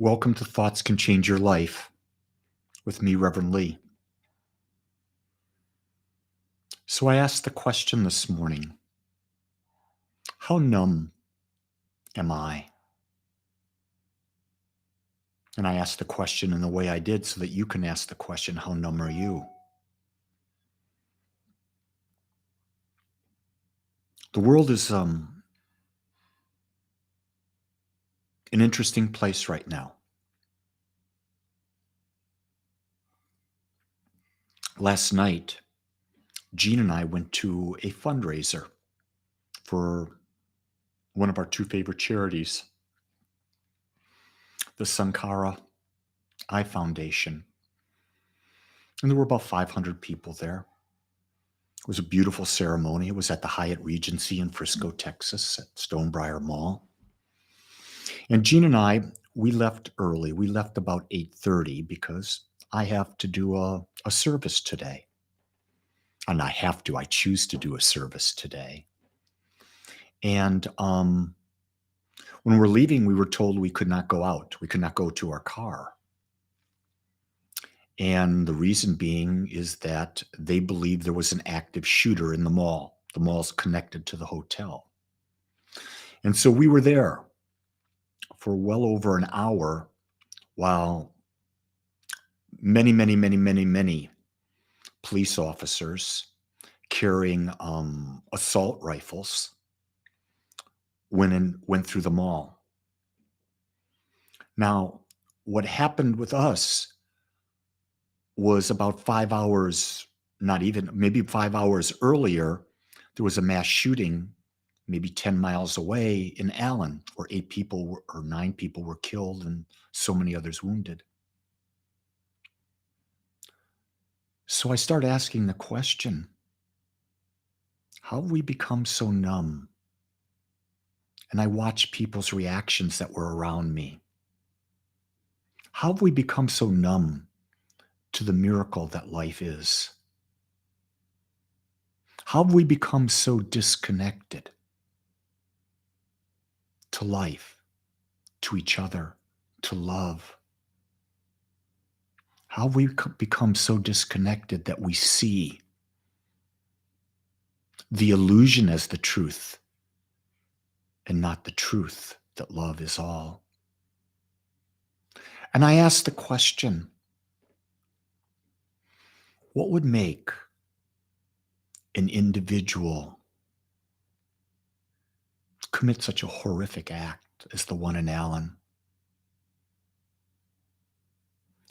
Welcome to Thoughts Can Change Your Life with me, Reverend Lee. So I asked the question this morning, how numb am I? And I asked the question in the way I did so that you can ask the question, how numb are you? The world is an interesting place right now. Last night, Jean and I went to a fundraiser for one of our two favorite charities, the Sankara Eye Foundation. And there were about 500 people there. It was a beautiful ceremony. It was at the Hyatt Regency in Frisco, Texas, at Stonebriar Mall. And Jean and I, we left early. We left about 8:30 because I have to do a service today. And I choose to do a service today. And when we're leaving, we were told we could not go out. We could not go to our car. And the reason being is that they believe there was an active shooter in the mall. The mall's connected to the hotel. And so we were there for well over an hour while many police officers carrying assault rifles went through the mall. Now, what happened with us was about 5 hours, maybe 5 hours earlier, there was a mass shooting maybe 10 miles away in Allen, where 9 people were killed and so many others wounded. So I started asking the question, how have we become so numb? And I watched people's reactions that were around me. How have we become so numb to the miracle that life is? How have we become so disconnected to life, to each other, to love? How have we become so disconnected that we see the illusion as the truth and not the truth that love is all? And I asked the question, what would make an individual commit such a horrific act as the one in Allen?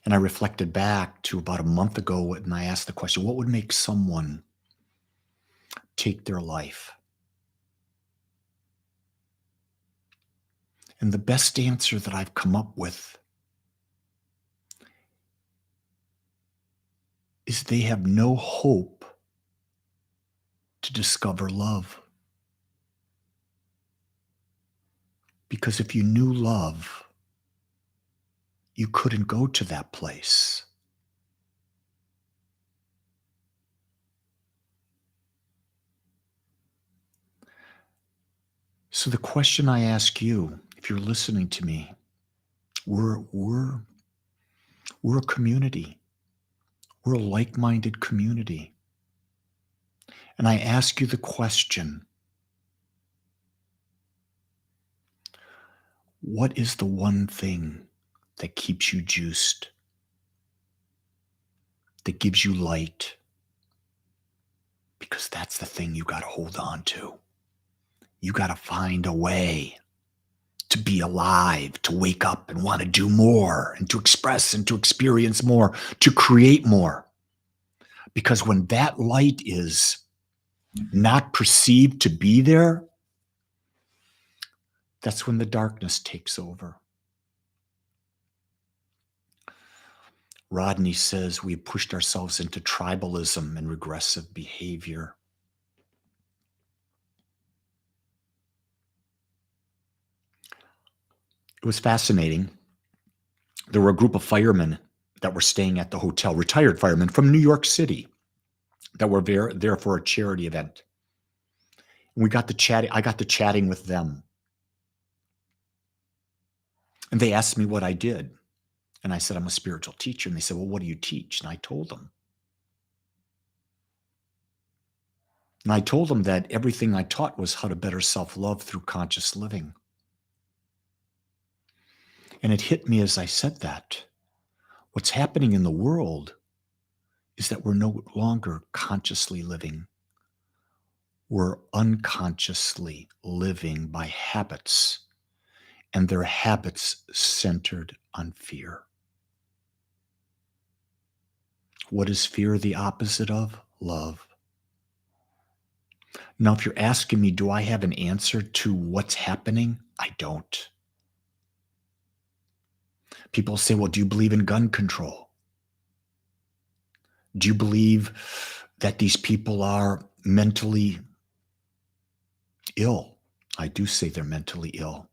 And I reflected back to about a month ago and I asked the question, what would make someone take their life? And the best answer that I've come up with is they have no hope to discover love. Because if you knew love, you couldn't go to that place. So the question I ask you, if you're listening to me, we're a community. We're a like-minded community. And I ask you the question, what is the one thing that keeps you juiced, that gives you light? Because that's the thing you got to hold on to. You got to find a way to be alive, to wake up and want to do more, and to express and to experience more, to create more. Because when that light is not perceived to be there, that's when the darkness takes over. Rodney says we pushed ourselves into tribalism and regressive behavior. It was fascinating. There were a group of firemen that were staying at the hotel, retired firemen from New York City, that were there for a charity event. And I got to chatting with them. And they asked me what I did. And I said, I'm a spiritual teacher. And they said, well, what do you teach? And I told them. And I told them that everything I taught was how to better self-love through conscious living. And it hit me as I said that. What's happening in the world is that we're no longer consciously living. We're unconsciously living by habits, and they're habits centered on fear. What is fear the opposite of? Love. Now, if you're asking me, do I have an answer to what's happening? I don't. People say, well, do you believe in gun control? Do you believe that these people are mentally ill? I do say they're mentally ill.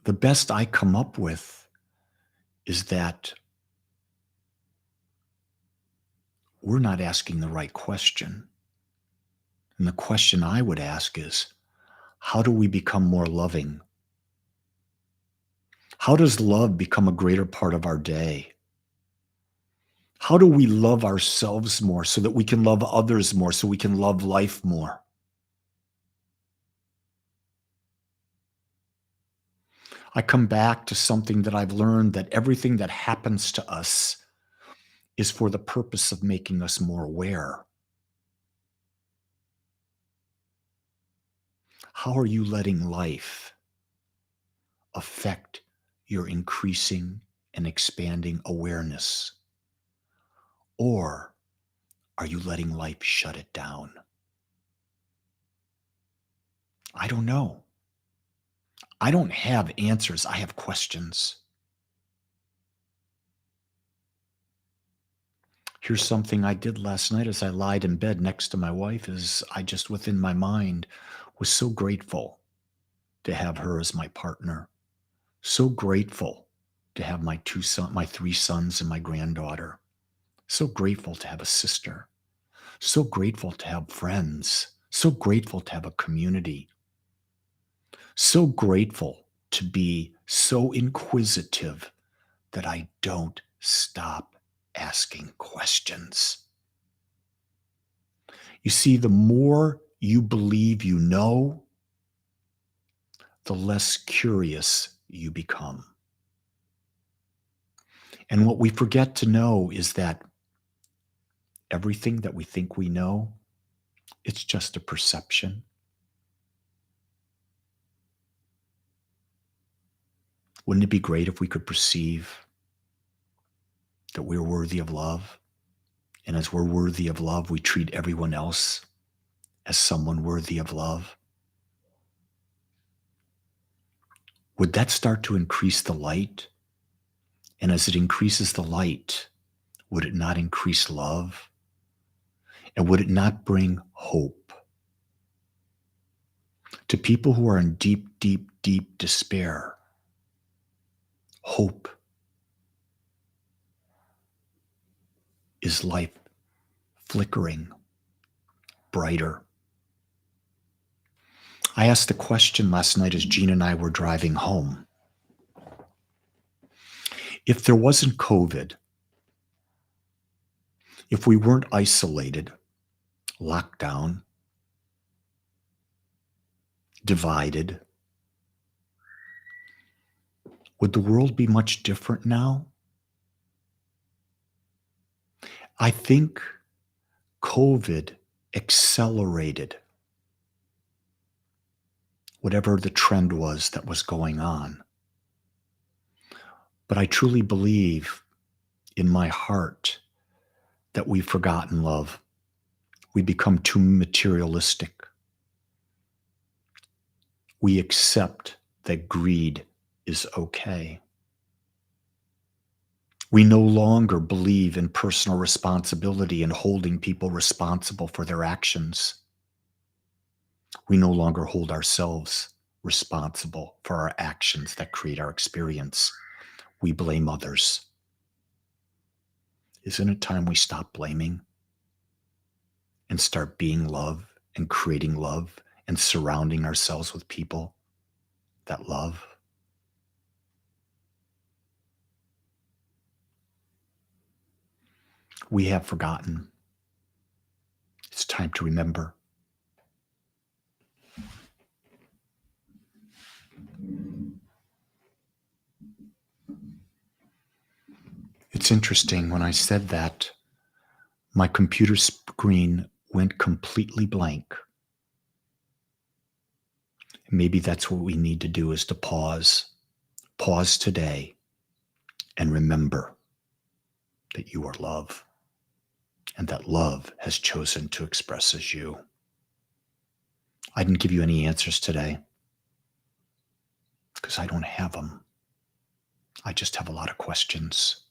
The best I come up with is that we're not asking the right question. And the question I would ask is, how do we become more loving? How does love become a greater part of our day? How do we love ourselves more so that we can love others more, so we can love life more? I come back to something that I've learned, that everything that happens to us is for the purpose of making us more aware. How are you letting life affect your increasing and expanding awareness? Or are you letting life shut it down? I don't know. I don't have answers. I have questions. Here's something I did last night as I lied in bed next to my wife, is I just within my mind was so grateful to have her as my partner. So grateful to have my three sons and my granddaughter. So grateful to have a sister. So grateful to have friends. So grateful to have a community. So grateful to be so inquisitive that I don't stop asking questions. You see, the more you believe you know, the less curious you become. And what we forget to know is that everything that we think we know, it's just a perception. Wouldn't it be great if we could perceive that we're worthy of love? And as we're worthy of love, we treat everyone else as someone worthy of love? Would that start to increase the light? And as it increases the light, would it not increase love? And would it not bring hope to people who are in deep, deep, deep despair? Hope is life flickering brighter. I asked the question last night as Gene and I were driving home. If there wasn't COVID, if we weren't isolated, locked down, divided, would the world be much different now? I think COVID accelerated whatever the trend was that was going on. But I truly believe in my heart that we've forgotten love. We become too materialistic. We accept that greed is okay. We no longer believe in personal responsibility and holding people responsible for their actions. We no longer hold ourselves responsible for our actions that create our experience. We blame others. Isn't it time we stop blaming and start being love and creating love and surrounding ourselves with people that love? We have forgotten. It's time to remember. It's interesting, when I said that, my computer screen went completely blank. Maybe that's what we need to do, is to pause today and remember that you are love, and that love has chosen to express as you. I didn't give you any answers today because I don't have them. I just have a lot of questions.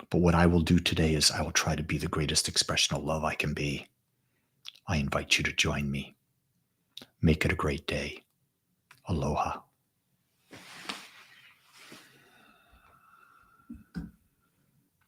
But what I will do today is I will try to be the greatest expression of love I can be. I invite you to join me. Make it a great day. Aloha.